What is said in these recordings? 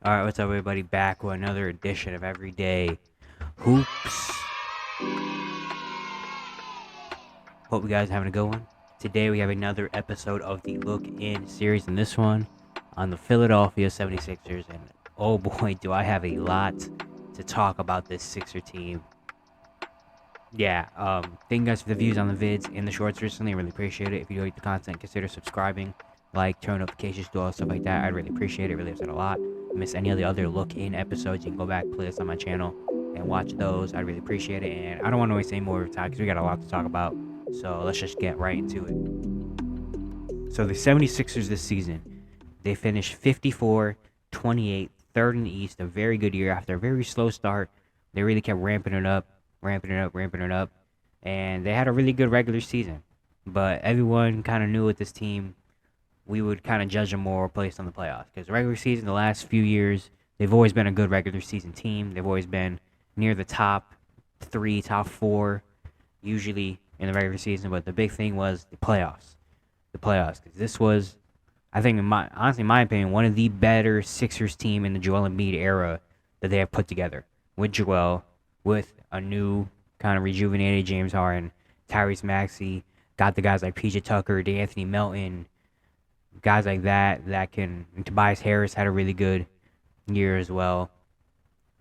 Alright, what's up, everybody? Back with another edition of Everyday Hoops. Hope you guys are having a good one. Today, we have another episode of the Look In series, and this one on the Philadelphia 76ers. And oh boy, do I have a lot to talk about this Sixer team. Thank you guys for the views on the vids and the shorts recently. I really appreciate it. If you like the content, consider subscribing, turn notifications, do all stuff like that. I'd really appreciate it. It really helps out a lot. If you miss any of the other Look In episodes, you can go back, playlist on my channel, and watch those. I'd really appreciate it. And I don't want to waste any more of your time because we got a lot to talk about. So let's just get right into it. So the 76ers this season, they finished 54, 28, third in the East. A very good year after a very slow start. They really kept ramping it up. And they had a really good regular season. But everyone kind of knew with this team, we would kind of judge them more based on the playoffs. Because regular season, the last few years, they've always been a good regular season team. They've always been near the top 3, top 4, usually in the regular season. But the big thing was the playoffs. Because this was, I think, honestly, in my opinion, one of the better Sixers team in the Joel Embiid era that they have put together. With Joel, with a new kind of rejuvenated James Harden, Tyrese Maxey, got the guys like PJ Tucker, D'Anthony Melton, guys like that can. And Tobias Harris had a really good year as well.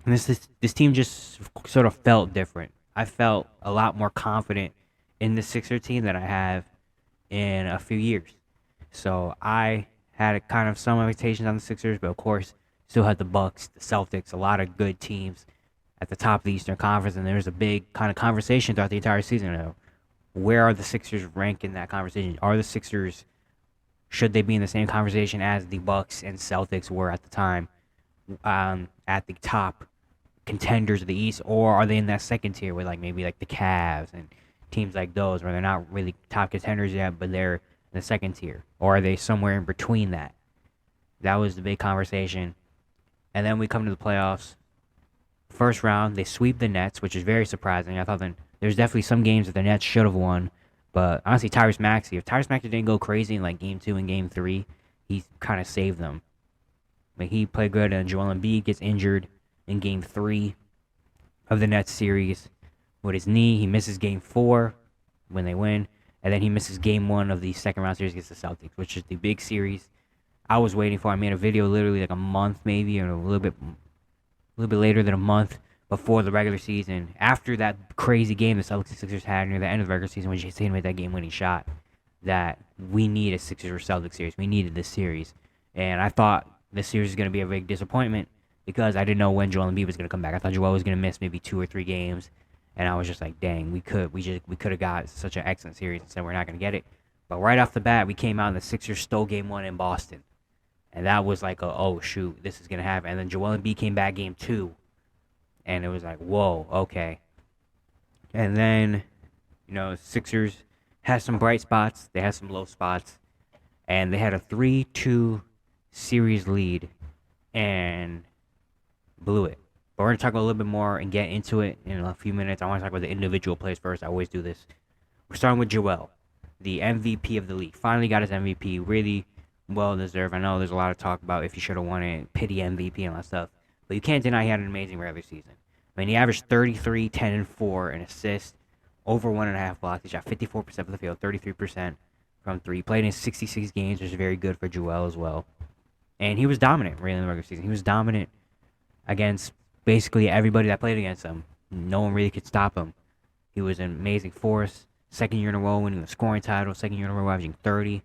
And this team just sort of felt different. I felt a lot more confident in the Sixer team than I have in a few years. So I had kind of some expectations on the Sixers, but of course still had the Bucks, the Celtics, a lot of good teams at the top of the Eastern Conference, and there's a big kind of conversation throughout the entire season of where are the Sixers ranked in that conversation? Are the Sixers, should they be in the same conversation as the Bucks and Celtics were at the time, at the top contenders of the East, or are they in that second tier with maybe the Cavs and teams like those where they're not really top contenders yet, but they're in the second tier, or are they somewhere in between that? That was the big conversation. And then we come to the playoffs. First round, they sweep the Nets, which is very surprising. I thought there's definitely some games that the Nets should have won. But honestly, Tyrese Maxey, if Tyrese Maxey didn't go crazy in game 2 and game 3, he kind of saved them. He played good, and Joel Embiid gets injured in game 3 of the Nets series with his knee. He misses game 4 when they win, and then he misses game 1 of the second round series against the Celtics, which is the big series I was waiting for. I made a video literally a month maybe, or a little bit later than a month before the regular season. After that crazy game the Celtics and Sixers had near the end of the regular season when Jason made that game-winning shot, that we need a Sixers or Celtics series. We needed this series. And I thought this series was going to be a big disappointment because I didn't know when Joel Embiid was going to come back. I thought Joel was going to miss maybe 2 or 3 games. And I was just like, dang, we could have got such an excellent series. Instead, we're not going to get it. But right off the bat, we came out and the Sixers stole game 1 in Boston. And that was oh, shoot, this is going to happen. And then Joel Embiid came back game 2. And it was whoa, okay. And then, Sixers had some bright spots. They had some low spots. And they had a 3-2 series lead and blew it. But we're going to talk a little bit more and get into it in a few minutes. I want to talk about the individual plays first. I always do this. We're starting with Joel, the MVP of the league. Finally got his MVP. Really well deserved. I know there's a lot of talk about if he should have won it, pity MVP and all that stuff. But you can't deny he had an amazing regular season. He averaged 33, 10, and 4 in assists, over 1.5 blocks. He shot 54% of the field, 33% from 3. Played in 66 games, which is very good for Joel as well. And he was dominant, really, in the regular season. He was dominant against basically everybody that played against him. No one really could stop him. He was an amazing force. Second year in a row winning the scoring title. Second year in a row averaging 30.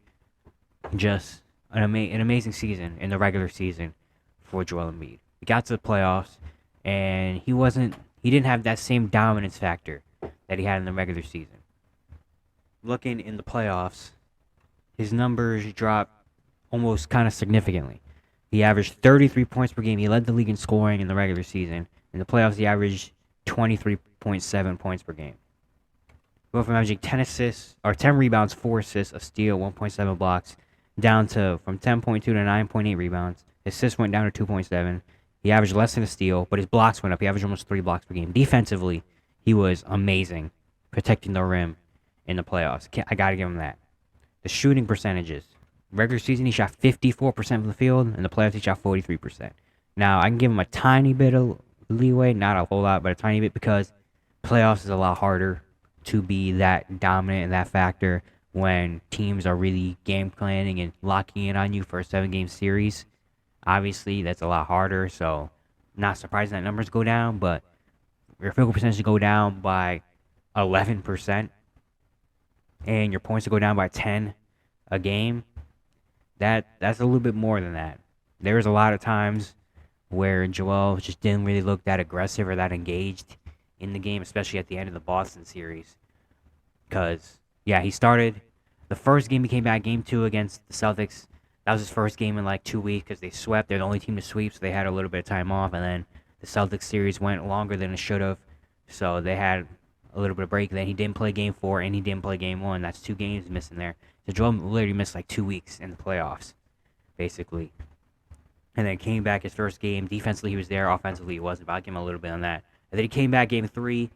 Just an amazing season in the regular season for Joel Embiid. He got to the playoffs, and he didn't have that same dominance factor that he had in the regular season. Looking in the playoffs, his numbers dropped almost kind of significantly. He averaged 33 points per game. He led the league in scoring in the regular season. In the playoffs, he averaged 23.7 points per game. Went from averaging 10 rebounds, 4 assists, a steal, 1.7 blocks, down from 10.2 to 9.8 rebounds. His assists went down to 2.7. He averaged less than a steal, but his blocks went up. He averaged almost 3 blocks per game. Defensively, he was amazing, protecting the rim in the playoffs. I got to give him that. The shooting percentages. Regular season, he shot 54% from the field. In the playoffs, he shot 43%. Now I can give him a tiny bit of leeway, not a whole lot, but a tiny bit because playoffs is a lot harder to be that dominant and that factor when teams are really game planning and locking in on you for a 7 game series. Obviously, that's a lot harder, so not surprising that numbers go down, but your field goal percentage go down by 11% and your points to go down by 10 a game. That's a little bit more than that. There's a lot of times where Joel just didn't really look that aggressive or that engaged in the game, especially at the end of the Boston series. Because, yeah, he started the first game he came back, game two against the Celtics. That was his first game in like 2 weeks because they swept. They're the only team to sweep, so they had a little bit of time off. And then the Celtics series went longer than it should have, so they had a little bit of break. Then he didn't play game four and he didn't play game one. That's 2 games missing there. So Joel literally missed like 2 weeks in the playoffs, basically. And then came back his first game. Defensively, he was there. Offensively, he wasn't. But I'll give him a little bit on that. And then he came back game three,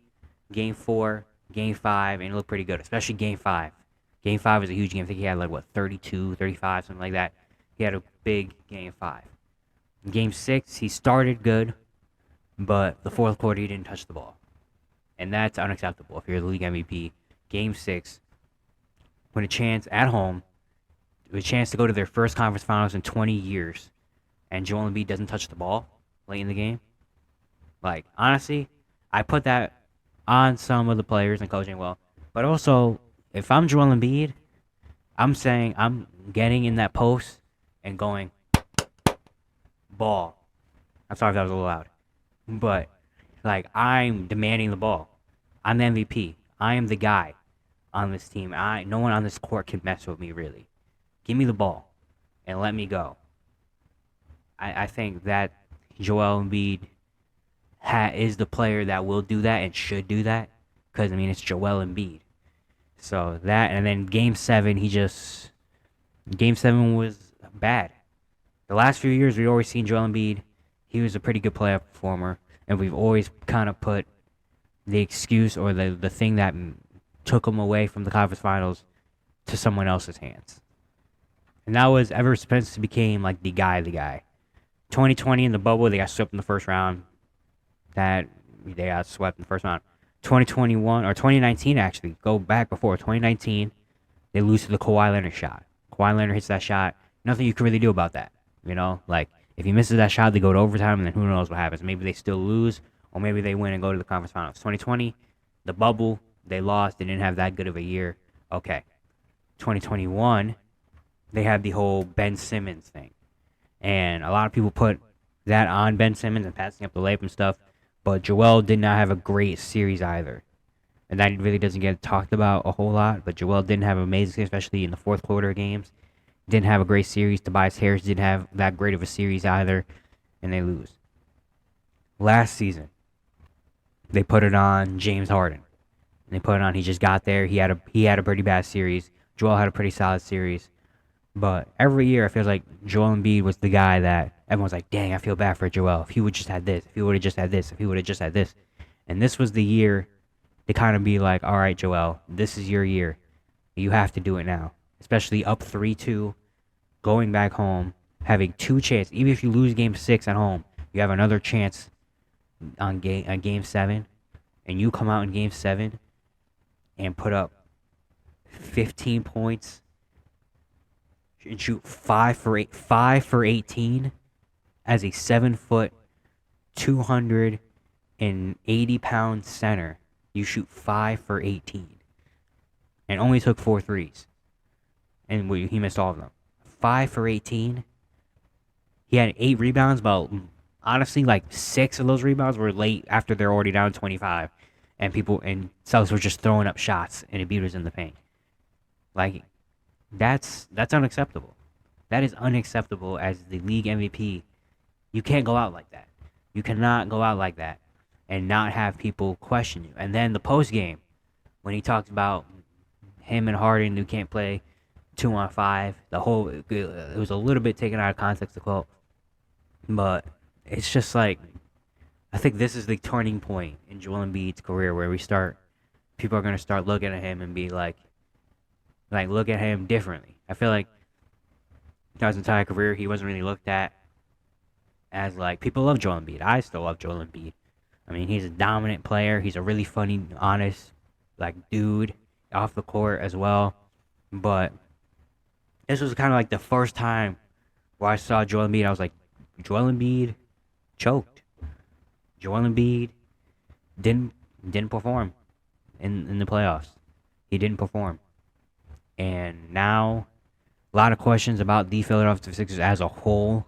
game four, game five, and it looked pretty good, especially game five. Game five was a huge game. I think he had like, what, 32, 35, something like that. He had a big game five. In game six, he started good, but the fourth quarter, he didn't touch the ball. And that's unacceptable if you're the league MVP. Game six, with a chance at home, with a chance to go to their first conference finals in 20 years, and Joel Embiid doesn't touch the ball late in the game. Like, honestly, I put that on some of the players and coaching well. But also, if I'm Joel Embiid, I'm saying I'm getting in that post and going, ball. I'm sorry if that was a little loud. But, like, I'm demanding the ball. I'm the MVP. I am the guy on this team. No one on this court can mess with me, really. Give me the ball and let me go. I think that Joel Embiid is the player that will do that and should do that because, I mean, it's Joel Embiid. So that, and then Game 7 was bad. The last few years, we've always seen Joel Embiid. He was a pretty good playoff performer, and we've always kind of put the excuse or the thing that took him away from the conference finals to someone else's hands. And that was ever since he became like the guy. 2020 in the bubble, they got swept in the first round. They got swept in the first round. 2021 or 2019 actually, go back before 2019, they lose to the Kawhi Leonard shot. Kawhi Leonard hits that shot. Nothing you can really do about that. You know, like if he misses that shot, they go to overtime, and then who knows what happens? Maybe they still lose, or maybe they win and go to the conference finals. 2020, the bubble, they lost. They didn't have that good of a year. Okay. 2021, they had the whole Ben Simmons thing. And a lot of people put that on Ben Simmons and passing up the layup and stuff. But Joel did not have a great series either. And that really doesn't get talked about a whole lot. But Joel didn't have an amazing, especially in the fourth quarter games. Didn't have a great series. Tobias Harris didn't have that great of a series either. And they lose. Last season, they put it on James Harden. And they put it on, he just got there. He had a pretty bad series. Joel had a pretty solid series. But every year, it feels like Joel Embiid was the guy that everyone's like, dang, I feel bad for Joel. If he would just had this, if he would have just had this, if he would have just had this. And this was the year to kind of be like, all right, Joel, this is your year. You have to do it now. Especially up 3-2, going back home, having two chances. Even if you lose game 6 at home, you have another chance on game 7. And you come out in game 7 and put up 15 points and shoot 5 for 18 as a 7-foot, 280-pound center. You shoot 5 for 18 and only took 4 threes, and he missed all of them. 5 for 18. He had 8 rebounds, but honestly, like 6 of those rebounds were late after they're already down 25, and Celtics were just throwing up shots and Embiid was in the paint. Like, that's unacceptable. That is unacceptable as the league MVP. You can't go out like that. You cannot go out like that and not have people question you. And then the post game, when he talked about him and Harden who can't play 2-on-5, it was a little bit taken out of context, the quote. But it's just like, I think this is the turning point in Joel Embiid's career where people are going to start looking at him and be like look at him differently. I feel like throughout his entire career, he wasn't really looked at as like people love Joel Embiid. I still love Joel Embiid. I mean, he's a dominant player. He's a really funny, honest, like dude off the court as well. But this was kind of like the first time where I saw Joel Embiid. I was like, Joel Embiid choked. Joel Embiid didn't didn't perform in the playoffs. He didn't perform, and now a lot of questions about the Philadelphia Sixers as a whole,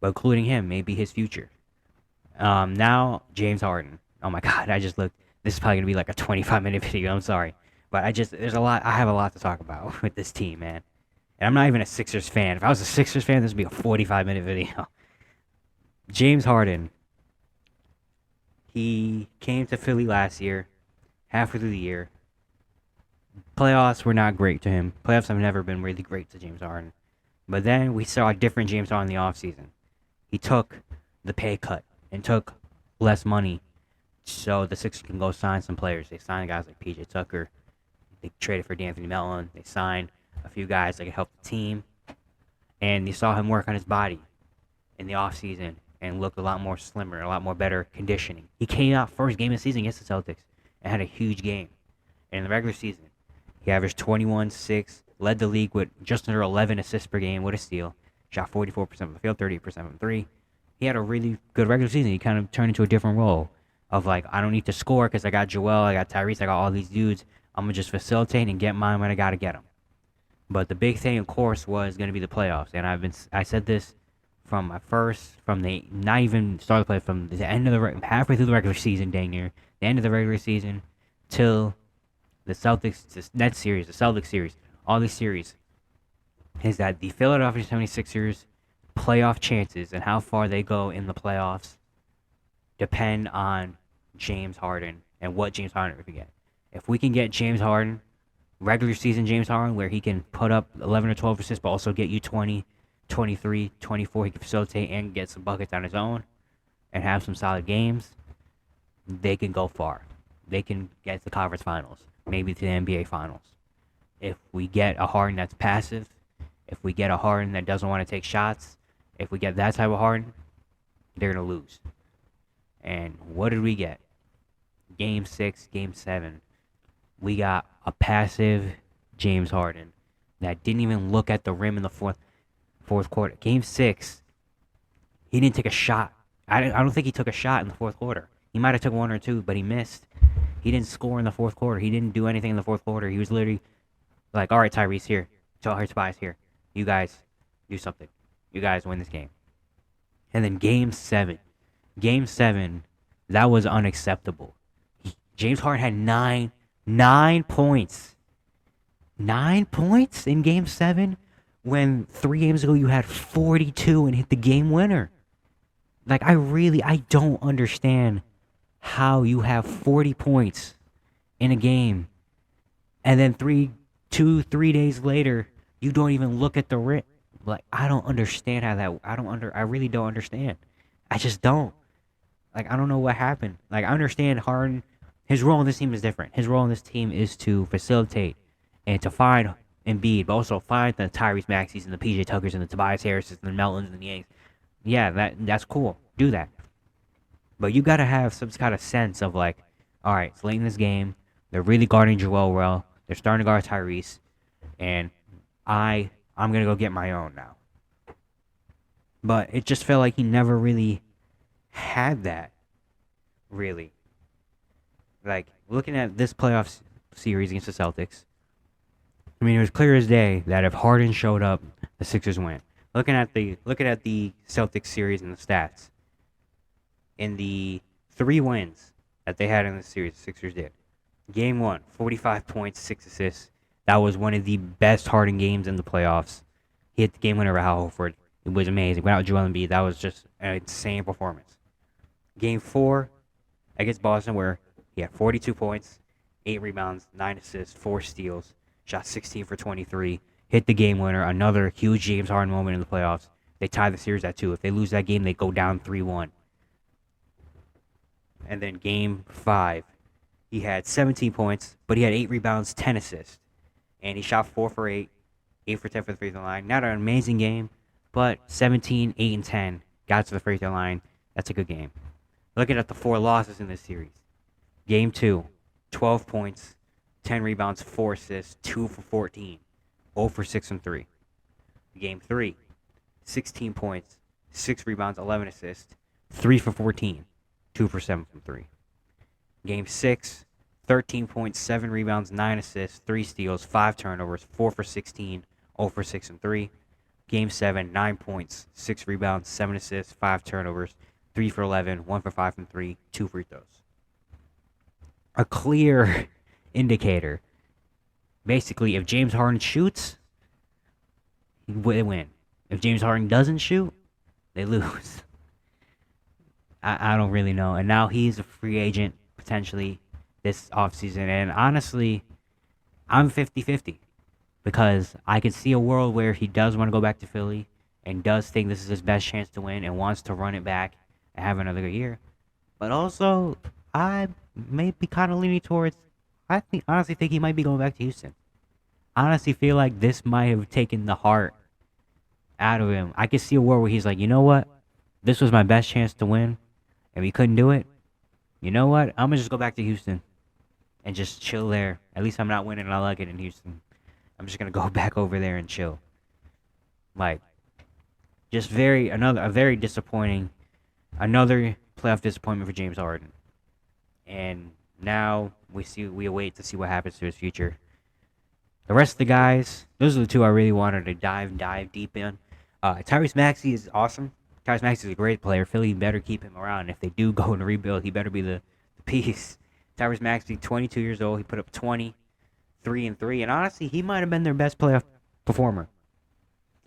but including him, maybe his future. Now James Harden. Oh my God, I just looked. This is probably gonna be like a 25-minute video. I'm sorry, but there's a lot. I have a lot to talk about with this team, man. And I'm not even a Sixers fan. If I was a Sixers fan, this would be a 45-minute video. James Harden. He came to Philly last year, halfway through the year. Playoffs were not great to him. Playoffs have never been really great to James Harden. But then we saw a different James Harden in the offseason. He took the pay cut and took less money so the Sixers can go sign some players. They signed guys like PJ Tucker. They traded for D'Anthony Melton. They signed a few guys that could help the team. And you saw him work on his body in the offseason and looked a lot more slimmer, a lot more better conditioning. He came out first game of the season against the Celtics and had a huge game. And in the regular season, he averaged 21, 6, led the league with just under 11 assists per game with a steal, shot 44% from the field, 38% from 3. He had a really good regular season. He kind of turned into a different role of like, I don't need to score because I got Joel, I got Tyrese, I got all these dudes. I'm going to just facilitate and get mine when I got to get them. But the big thing, of course, was going to be the playoffs. And I said this from the not even start of the play, from the end of halfway through the regular season, dang near the end of the regular season, till the Celtics, the Nets series, the Celtics series, all these series, is that the Philadelphia 76ers playoff chances and how far they go in the playoffs depend on James Harden and what James Harden can get. If we can get James Harden, regular season James Harden, where he can put up 11 or 12 assists, but also get you 20, 23, 24. He can facilitate and get some buckets on his own and have some solid games. They can go far. They can get to the conference finals, maybe to the NBA finals. If we get a Harden that's passive, if we get a Harden that doesn't want to take shots, if we get that type of Harden, they're going to lose. And what did we get? Game 6, Game 7. We got a passive James Harden that didn't even look at the rim in the fourth quarter. Game 6, he didn't take a shot. I don't think he took a shot in the fourth quarter. He might have took one or two, but he missed. He didn't score in the fourth quarter. He didn't do anything in the fourth quarter. He was literally like, all right, Tyrese, here. Tobias, here. You guys do something. You guys win this game. And then Game 7. Game 7, that was unacceptable. James Harden had 9 points. 9 points in Game 7 when 3 games ago you had 42 and hit the game winner. Like, I don't understand how you have 40 points in a game and then 3 days later you don't even look at the rim. Like, I don't understand how that, I really don't understand. I just don't. Like, I don't know what happened. Like, I understand Harden, his role in this team is different. His role in this team is to facilitate and to find Embiid, but also find the Tyrese Maxeys and the PJ Tuckers and the Tobias Harrises and the Meltons and the Yanks. Yeah, that's cool. Do that. But you got to have some kind of sense of like, all right, it's late in this game. They're really guarding Joel well. They're starting to guard Tyrese. And I'm going to go get my own now. But it just felt like he never really had that, really. Like, looking at this playoff series against the Celtics, I mean, it was clear as day that if Harden showed up, the Sixers win. Looking at the Celtics series and the stats, in the 3 wins that they had in the series, the Sixers did. Game 1, 45 points, 6 assists. That was one of the best Harden games in the playoffs. He hit the game winner with Al Horford. It was amazing. Without Joel Embiid, that was just an insane performance. Game 4 against Boston, where he had 42 points, 8 rebounds, 9 assists, 4 steals, shot 16 for 23, hit the game winner. Another huge James Harden moment in the playoffs. They tie the series at 2. If they lose that game, they go down 3-1. And then Game 5, he had 17 points, but he had 8 rebounds, 10 assists. And he shot 4 for 8, 8 for 10 for the free throw line. Not an amazing game, but 17, 8, and 10 got to the free throw line. That's a good game. Looking at the 4 losses in this series. Game 2, 12 points, 10 rebounds, 4 assists, 2 for 14, 0 for 6 from 3. Game 3, 16 points, 6 rebounds, 11 assists, 3 for 14, 2 for 7 from 3. Game 6, 13 points, 7 rebounds, 9 assists, 3 steals, 5 turnovers, 4 for 16, 0 for 6 from 3. Game 7, 9 points, 6 rebounds, 7 assists, 5 turnovers, 3 for 11, 1 for 5 from 3, 2 free throws. A clear indicator. Basically, if James Harden shoots, they win. If James Harden doesn't shoot, they lose. I don't really know. And now he's a free agent potentially this offseason. And honestly, I'm 50-50 because I could see a world where he does want to go back to Philly and does think this is his best chance to win and wants to run it back and have another good year. But also, I may be kind of leaning towards, honestly think he might be going back to Houston. I honestly feel like this might have taken the heart out of him. I could see a world where he's like, you know what? This was my best chance to win, and we couldn't do it. You know what? I'm going to just go back to Houston and just chill there. At least I'm not winning and I like it in Houston. I'm just going to go back over there and chill. Like, just a very disappointing, another playoff disappointment for James Harden. And now we await to see what happens to his future. The rest of the guys, those are the two I really wanted to dive deep in. Tyrese Maxey is awesome. Tyrese Maxey is a great player. Philly better keep him around. If they do go in a rebuild, he better be the piece. Tyrese Maxey, 22 years old. He put up 20, 3 and 3. And honestly, he might have been their best playoff performer.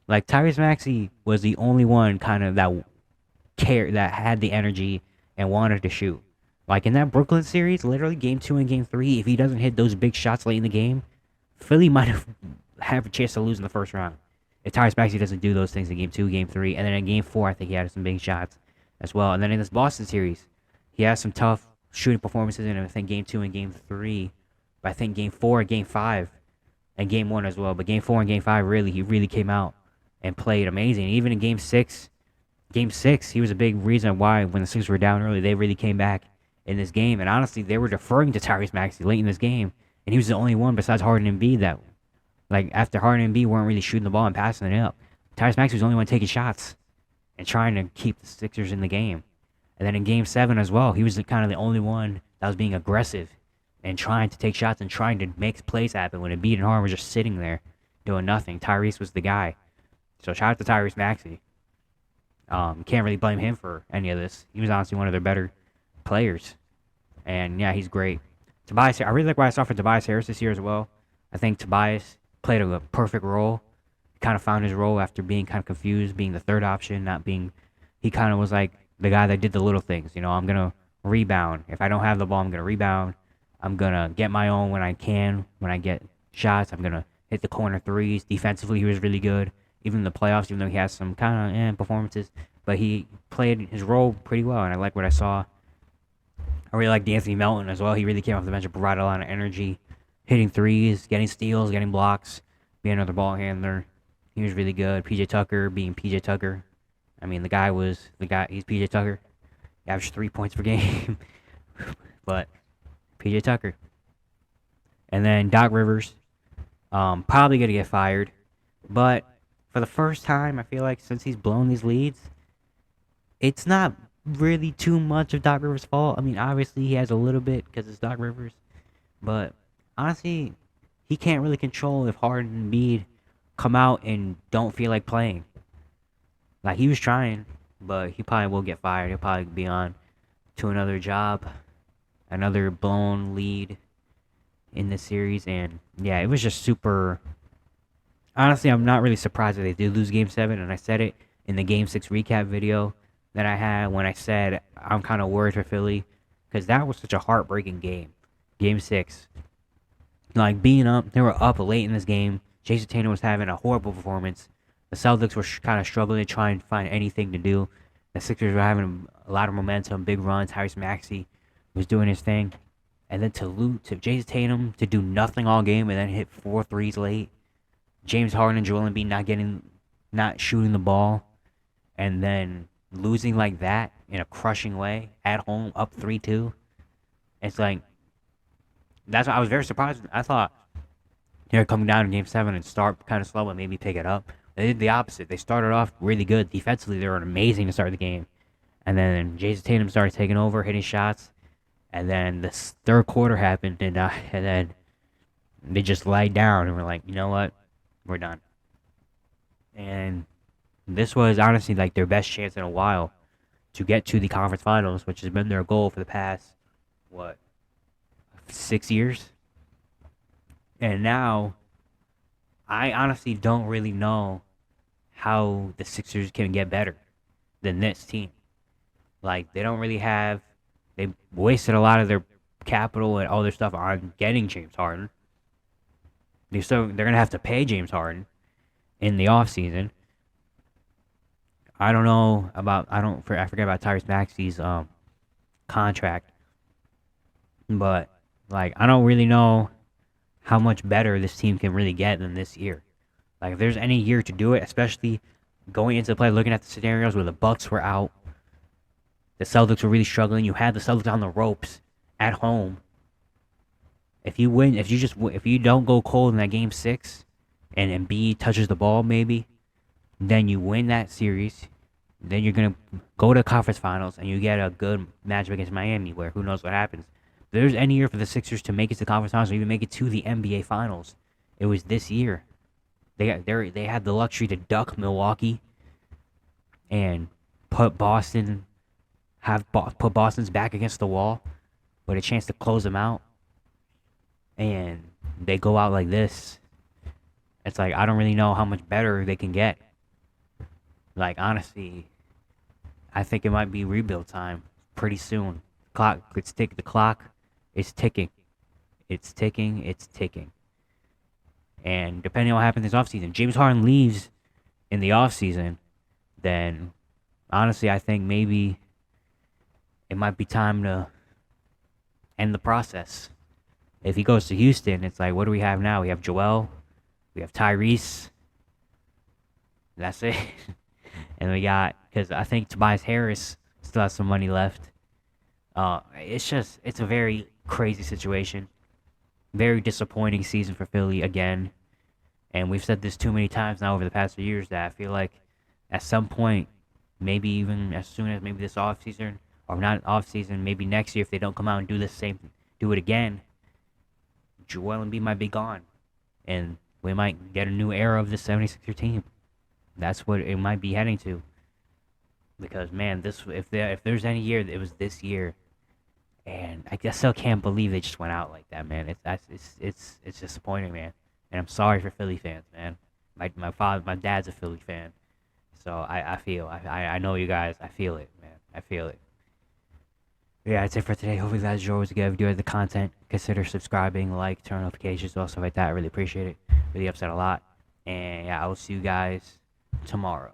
Like, Tyrese Maxey was the only one kind of that had the energy and wanted to shoot. Like, in that Brooklyn series, literally game 2 and game 3, if he doesn't hit those big shots late in the game, Philly might have a chance to lose in the first round. If Tyrese Maxey doesn't do those things in game 2, game 3, and then in game 4, I think he had some big shots as well. And then in this Boston series, he has some tough shooting performances in, I think, game 2 and game 3. But I think game 4 and game 5, and game 1 as well. But game 4 and game 5, he really came out and played amazing. Even in game 6, he was a big reason why when the Sixers were down early, they really came back in this game. And honestly, they were deferring to Tyrese Maxey late in this game. And he was the only one besides Harden and Embiid that, like, after Harden and Embiid weren't really shooting the ball and passing it up, Tyrese Maxey was the only one taking shots and trying to keep the Sixers in the game. And then in Game 7 as well, he was kind of the only one that was being aggressive and trying to take shots and trying to make plays happen when Embiid and Harden were just sitting there doing nothing. Tyrese was the guy. So shout out to Tyrese Maxey. Can't really blame him for any of this. He was honestly one of their better players. And yeah, he's great. Tobias, I really like what I saw for Tobias Harris this year as well. I think Tobias played a perfect role. He kind of found his role after being kind of confused, being the third option, not being... He kind of was like the guy that did the little things. You know, I'm going to rebound. If I don't have the ball, I'm going to rebound. I'm going to get my own when I can. When I get shots, I'm going to hit the corner threes. Defensively, he was really good. Even in the playoffs, even though he has some kind of performances. But he played his role pretty well, and I like what I saw. I really like D'Anthony Melton as well. He really came off the bench and provided a lot of energy. Hitting threes, getting steals, getting blocks, being another ball handler. He was really good. PJ Tucker being PJ Tucker. I mean, he's PJ Tucker. He averaged 3 points per game. But PJ Tucker. And then Doc Rivers. Probably going to get fired. But for the first time, I feel like since he's blown these leads, it's not really too much of Doc Rivers' fault. I mean, obviously he has a little bit because it's Doc Rivers, but honestly, he can't really control if Harden and Embiid come out and don't feel like playing. Like, he was trying, but he probably will get fired. He'll probably be on to another job, another blown lead in this series, and yeah, it was just super. Honestly, I'm not really surprised that they did lose Game 7, and I said it in the Game 6 recap video that I had when I said I'm kind of worried for Philly because that was such a heartbreaking game. Game 6. Like, being up, they were up late in this game. Jason Tatum was having a horrible performance. The Celtics were kind of struggling to try and find anything to do. The Sixers were having a lot of momentum, big runs. Tyrese Maxey was doing his thing. And then to Jason Tatum to do nothing all game and then hit 4 threes late. James Harden and Joel Embiid not shooting the ball. And then losing like that in a crushing way at home, up 3-2. It's like that's why I was very surprised. I thought they're coming down in Game 7 and start kind of slow and maybe pick it up. They did the opposite. They started off really good defensively. They were amazing to start the game, and then Jason Tatum started taking over, hitting shots, and then the third quarter happened, and then they just laid down and were like, you know what, we're done. And this was honestly like their best chance in a while to get to the conference finals, which has been their goal for the past what 6 years. And now, I honestly don't really know how the Sixers can get better than this team. Like they don't really have. They wasted a lot of their capital and all their stuff on getting James Harden. They're gonna have to pay James Harden in the offseason. I don't know about I forget about Tyrese Maxey's contract, but like I don't really know how much better this team can really get than this year. Like if there's any year to do it, especially going into the play, looking at the scenarios where the Bucks were out, the Celtics were really struggling. You had the Celtics on the ropes at home. If you win, if you don't go cold in that game 6, and Embiid touches the ball maybe, then you win that series. Then you're gonna go to conference finals and you get a good matchup against Miami, where who knows what happens. If there's any year for the Sixers to make it to the conference finals or even make it to the NBA finals, it was this year. They had the luxury to duck Milwaukee and put put Boston's back against the wall with a chance to close them out, and they go out like this. It's like I don't really know how much better they can get. Like honestly, I think it might be rebuild time pretty soon. The clock is ticking. It's ticking. It's ticking. And depending on what happens this offseason, James Harden leaves in the offseason, then honestly, I think maybe it might be time to end the process. If he goes to Houston, it's like, what do we have now? We have Joel, we have Tyrese. That's it. And we got, because I think Tobias Harris still has some money left. It's a very crazy situation. Very disappointing season for Philly again. And we've said this too many times now over the past few years that I feel like at some point, maybe even as soon as maybe this offseason, or not offseason, maybe next year if they don't come out and do it again, Joel Embiid might be gone. And we might get a new era of the 76er team. That's what it might be heading to. Because man, if there's any year, it was this year. And I still can't believe they just went out like that, man. It's disappointing, man. And I'm sorry for Philly fans, man. My dad's a Philly fan, so I know you guys. I feel it, man. I feel it. Yeah, that's it for today. Hopefully, you guys enjoyed. If you enjoyed the content, consider subscribing, like, turn notifications, all stuff like that. I really appreciate it. Really upset a lot. And yeah, I will see you guys tomorrow.